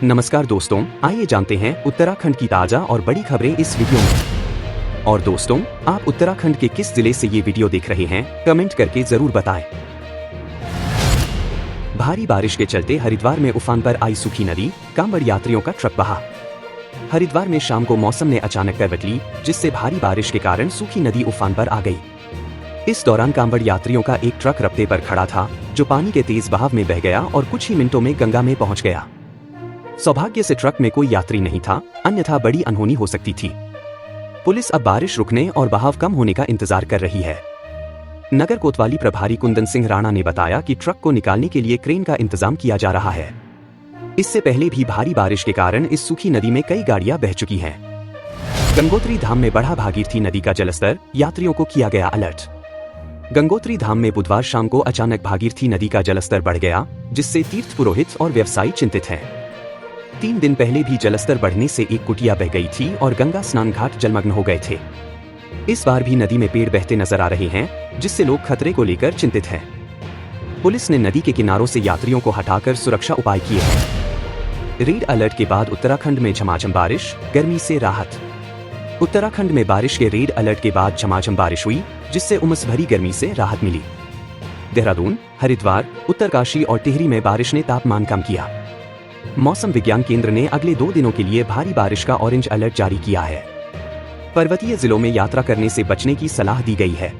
नमस्कार दोस्तों, आइए जानते हैं उत्तराखंड की ताजा और बड़ी खबरें इस वीडियो में। और दोस्तों, आप उत्तराखंड के किस जिले से ये वीडियो देख रहे हैं, कमेंट करके जरूर बताएं। भारी बारिश के चलते हरिद्वार में उफान पर आई सूखी नदी, कांवड़ यात्रियों का ट्रक बहा। हरिद्वार में शाम को मौसम ने अचानक करवट ली, जिससे भारी बारिश के कारण सूखी नदी उफान पर आ गई। इस दौरान कांवड़ यात्रियों का एक ट्रक रपटे पर खड़ा था, जो पानी के तेज बहाव में बह गया और कुछ ही मिनटों में गंगा में पहुंच गया। सौभाग्य से ट्रक में कोई यात्री नहीं था, अन्यथा बड़ी अनहोनी हो सकती थी। पुलिस अब बारिश रुकने और बहाव कम होने का इंतजार कर रही है। नगर कोतवाली प्रभारी कुंदन सिंह राणा ने बताया कि ट्रक को निकालने के लिए क्रेन का इंतजाम किया जा रहा है। इससे पहले भी भारी बारिश के कारण इस सूखी नदी में कई गाड़ियां बह चुकी हैं। गंगोत्री धाम में बढ़ा भागीरथी नदी का जलस्तर, यात्रियों को किया गया अलर्ट। गंगोत्री धाम में बुधवार शाम को अचानक भागीरथी नदी का जलस्तर बढ़ गया, जिससे तीर्थ पुरोहित और व्यवसायी चिंतित हैं। 3 दिन पहले भी जलस्तर बढ़ने से एक कुटिया बह गई थी और गंगा स्नान घाट जलमग्न हो गए थे। इस बार भी नदी में पेड़ बहते नजर आ रहे हैं, जिससे लोग खतरे को लेकर चिंतित हैं। पुलिस ने नदी के किनारों से यात्रियों को हटाकर सुरक्षा उपाय किए हैं। रेड अलर्ट के बाद उत्तराखंड में झमाझम बारिश, गर्मी से राहत। उत्तराखंड में बारिश के रेड अलर्ट के बाद झमाझम बारिश हुई, जिससे उमस भरी गर्मी से राहत मिली। देहरादून, हरिद्वार, उत्तरकाशी और टिहरी में बारिश ने तापमान कम किया। मौसम विज्ञान केंद्र ने अगले 2 दिनों के लिए भारी बारिश का ऑरेंज अलर्ट जारी किया है। पर्वतीय जिलों में यात्रा करने से बचने की सलाह दी गई है।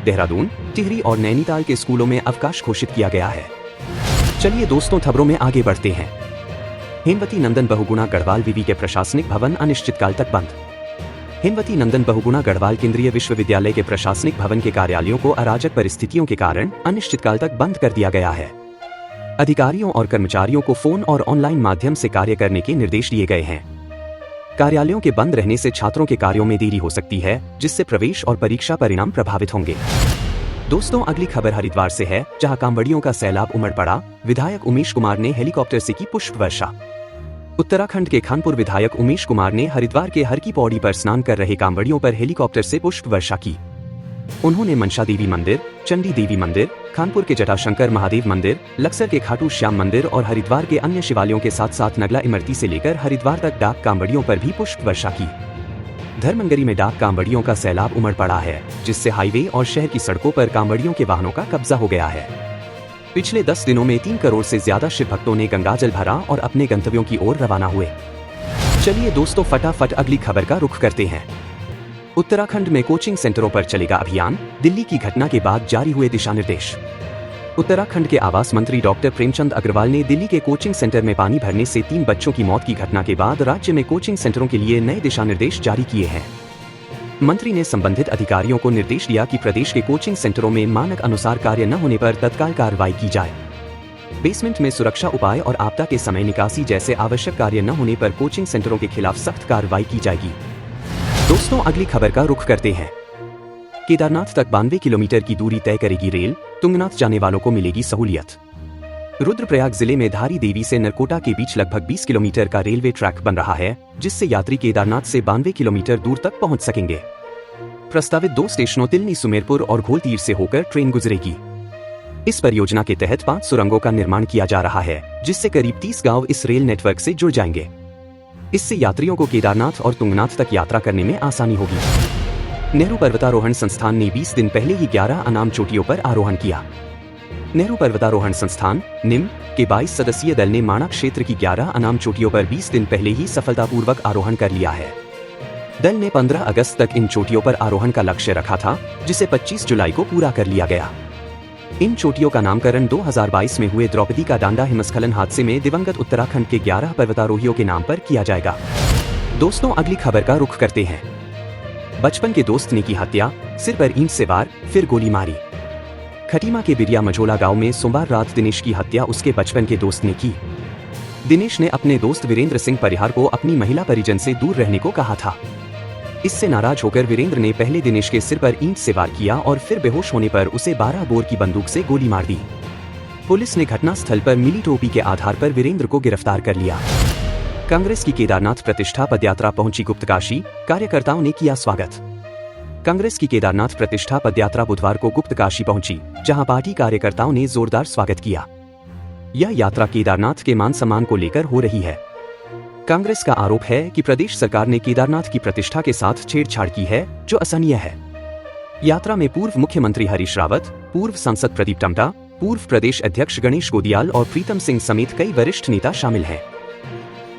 देहरादून, टिहरी और नैनीताल के स्कूलों में अवकाश घोषित किया गया है। चलिए दोस्तों, खबरों में आगे बढ़ते हैं। हेमवती नंदन बहुगुणा गढ़वाल विवि के प्रशासनिक भवन अनिश्चितकाल तक बंद। हेमवती नंदन बहुगुणा गढ़वाल केंद्रीय विश्वविद्यालय के प्रशासनिक भवन के कार्यालयों को अराजक परिस्थितियों के कारण अनिश्चितकाल तक बंद कर दिया गया है। अधिकारियों और कर्मचारियों को फोन और ऑनलाइन माध्यम से कार्य करने के निर्देश दिए गए हैं। कार्यालयों के बंद रहने से छात्रों के कार्यों में देरी हो सकती है, जिससे प्रवेश और परीक्षा परिणाम प्रभावित होंगे। दोस्तों, अगली खबर हरिद्वार से है, जहां कांवड़ियों का सैलाब उमड़ पड़ा। विधायक उमेश कुमार ने हेलीकॉप्टर से की पुष्प वर्षा। उत्तराखंड के खानपुर विधायक उमेश कुमार ने हरिद्वार के हर की पौड़ी पर स्नान कर रहे कांवड़ियों पर हेलीकॉप्टर से पुष्प वर्षा की। उन्होंने मनसा देवी मंदिर, चंडी देवी मंदिर, खानपुर के जटाशंकर महादेव मंदिर, लक्सर के खाटू श्याम मंदिर और हरिद्वार के अन्य शिवालयों के साथ साथ नगला इमरती से लेकर हरिद्वार तक डाक कांवड़ियों पर भी पुष्प वर्षा की। धर्मनगरी में डाक कांवड़ियों का सैलाब उमड़ पड़ा है, जिससे हाईवे और शहर की सड़कों पर कांवड़ियों के वाहनों का कब्जा हो गया है। पिछले 10 दिनों में 3 करोड़ से ज्यादा शिव भक्तों ने गंगाजल भरा और अपने गंतव्यों की ओर रवाना हुए। चलिए दोस्तों, फटाफट अगली खबर का रुख करते हैं। उत्तराखंड में कोचिंग सेंटरों पर चलेगा अभियान, दिल्ली की घटना के बाद जारी हुए दिशा निर्देश। उत्तराखंड के आवास मंत्री डॉक्टर प्रेमचंद अग्रवाल ने दिल्ली के कोचिंग सेंटर में पानी भरने से 3 बच्चों की मौत की घटना के बाद राज्य में कोचिंग सेंटरों के लिए नए दिशा निर्देश जारी किए हैं। मंत्री ने संबंधित अधिकारियों को निर्देश दिया कि प्रदेश के कोचिंग सेंटरों में मानक अनुसार कार्य न होने पर तत्काल कार्रवाई की जाए। बेसमेंट में सुरक्षा उपाय और आपदा के समय निकासी जैसे आवश्यक कार्य न होने पर कोचिंग सेंटरों के खिलाफ सख्त कार्रवाई की जाएगी। दोस्तों, अगली खबर का रुख करते हैं। केदारनाथ तक 92 किलोमीटर की दूरी तय करेगी रेल, तुंगनाथ जाने वालों को मिलेगी सहूलियत। रुद्रप्रयाग जिले में धारी देवी से नरकोटा के बीच लगभग 20 किलोमीटर का रेलवे ट्रैक बन रहा है, जिससे यात्री केदारनाथ से 92 किलोमीटर दूर तक पहुंच सकेंगे। प्रस्तावित 2 स्टेशनों तिलनी सुमेरपुर और घोलतीर से होकर ट्रेन गुजरेगी। इस परियोजना के तहत 5 सुरंगों का निर्माण किया जा रहा है, जिससे करीब 30 गांव इस रेल नेटवर्क से जुड़ जाएंगे। इससे यात्रियों को केदारनाथ और तुंगनाथ तक यात्रा करने में आसानी होगी। नेहरू पर्वतारोहण संस्थान ने 20 दिन पहले ही 11 अनाम चोटियों पर आरोहण किया। नेहरू पर्वतारोहण संस्थान निम के 22 सदस्यीय दल ने माणा क्षेत्र की 11 अनाम चोटियों पर 20 दिन पहले ही सफलतापूर्वक आरोहण कर लिया है। दल ने 15 अगस्त तक इन चोटियों पर आरोहण का लक्ष्य रखा था, जिसे 25 जुलाई को पूरा कर लिया गया। इन चोटियों का नामकरण 2022 में हुए द्रौपदी का डांडा हिमस्खलन हादसे में दिवंगत उत्तराखंड के 11 पर्वतारोहियों के नाम पर किया जाएगा। दोस्तों, अगली खबर का रुख करते हैं। बचपन के दोस्त ने की हत्या, सिर पर ईंट से वार, फिर गोली मारी। खटीमा के बिरिया मझोला गांव में सोमवार रात दिनेश की हत्या उसके बचपन के दोस्त ने की। दिनेश ने अपने दोस्त वीरेंद्र सिंह परिहार को अपनी महिला परिजन से दूर रहने को कहा था। इससे नाराज होकर वीरेंद्र ने पहले दिनेश के सिर पर ईंट से वार किया और फिर बेहोश होने पर उसे 12 बोर की बंदूक से गोली मार दी। पुलिस ने घटनास्थल पर मिली टोपी के आधार पर वीरेंद्र को गिरफ्तार कर लिया। कांग्रेस की केदारनाथ प्रतिष्ठा पदयात्रा पहुंची गुप्तकाशी, कार्यकर्ताओं ने किया स्वागत। कांग्रेस की केदारनाथ प्रतिष्ठा पदयात्रा बुधवार को गुप्तकाशी पहुंची, जहां पार्टी कार्यकर्ताओं ने जोरदार स्वागत किया। यह यात्रा केदारनाथ के मान सम्मान को लेकर हो रही है। कांग्रेस का आरोप है कि प्रदेश सरकार ने केदारनाथ की प्रतिष्ठा के साथ छेड़छाड़ की है, जो असहनीय है। यात्रा में पूर्व मुख्यमंत्री हरीश रावत, पूर्व सांसद प्रदीप टम्टा, पूर्व प्रदेश अध्यक्ष गणेश गोदियाल और प्रीतम सिंह समेत कई वरिष्ठ नेता शामिल हैं।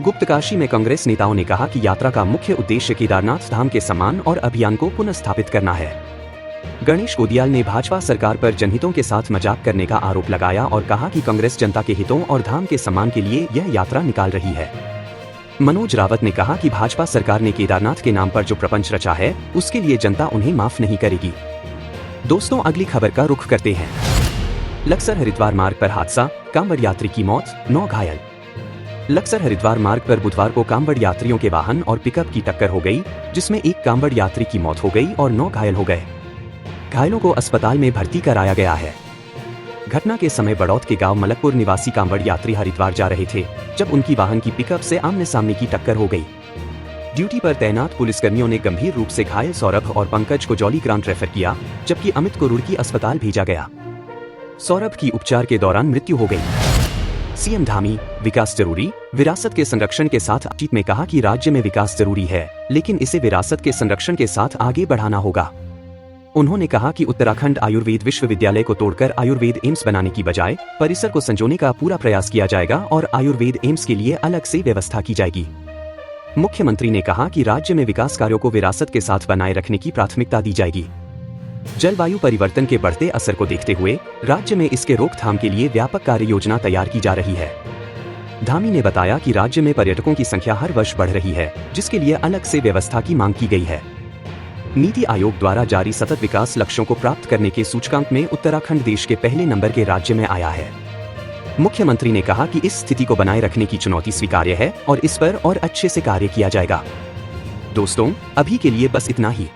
गुप्तकाशी में कांग्रेस नेताओं ने कहा कि यात्रा का मुख्य उद्देश्य केदारनाथ धाम के सम्मान और अभियान को पुनर्स्थापित करना है। गणेश गोदियाल ने भाजपा सरकार पर जनहितों के साथ मजाक करने का आरोप लगाया और कहा कि कांग्रेस जनता के हितों और धाम के सम्मान के लिए यह यात्रा निकाल रही है। मनोज रावत ने कहा कि भाजपा सरकार ने केदारनाथ के नाम पर जो प्रपंच रचा है, उसके लिए जनता उन्हें माफ नहीं करेगी। दोस्तों, अगली खबर का रुख करते हैं। लक्सर हरिद्वार मार्ग पर हादसा, कांवड़ यात्री की मौत, 9 घायल। लक्सर हरिद्वार मार्ग पर बुधवार को कांवड़ यात्रियों के वाहन और पिकअप की टक्कर हो गई, जिसमें एक कांवड़ यात्री की मौत हो गई और 9 घायल हो गए। घायलों को अस्पताल में भर्ती कराया गया है। घटना के समय बड़ौत के गांव मलकपुर निवासी कांवड़ यात्री हरिद्वार जा रहे थे, जब उनकी वाहन की पिकअप से आमने सामने की टक्कर हो गई। ड्यूटी पर तैनात पुलिसकर्मियों ने गंभीर रूप से घायल सौरभ और पंकज को जॉलीग्रांट रेफर किया, जबकि अमित को रुड़की अस्पताल भेजा गया। सौरभ की उपचार के दौरान मृत्यु हो गई। सीएम धामी, विकास जरूरी, विरासत के संरक्षण के साथ बातचीत में कहा कि राज्य में विकास जरूरी है, लेकिन इसे विरासत के संरक्षण के साथ आगे बढ़ाना होगा। उन्होंने कहा कि उत्तराखंड आयुर्वेद विश्वविद्यालय को तोड़कर आयुर्वेद एम्स बनाने की बजाय परिसर को संजोने का पूरा प्रयास किया जाएगा और आयुर्वेद एम्स के लिए अलग से व्यवस्था की जाएगी। मुख्यमंत्री ने कहा कि राज्य में विकास कार्यों को विरासत के साथ बनाए रखने की प्राथमिकता दी जाएगी। जलवायु परिवर्तन के बढ़ते असर को देखते हुए राज्य में इसके रोकथाम के लिए व्यापक कार्य योजना तैयार की जा रही है। धामी ने बताया कि राज्य में पर्यटकों की संख्या हर वर्ष बढ़ रही है, जिसके लिए अलग से व्यवस्था की मांग की गई है। नीति आयोग द्वारा जारी सतत विकास लक्ष्यों को प्राप्त करने के सूचकांक में उत्तराखंड देश के पहले नंबर के राज्य में आया है। मुख्यमंत्री ने कहा कि इस स्थिति को बनाए रखने की चुनौती स्वीकार्य है और इस पर और अच्छे से कार्य किया जाएगा। दोस्तों, अभी के लिए बस इतना ही।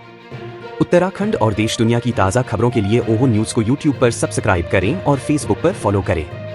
उत्तराखंड और देश दुनिया की ताज़ा खबरों के लिए ओहो न्यूज़ को यूट्यूब पर सब्सक्राइब करें और फेसबुक पर फॉलो करें।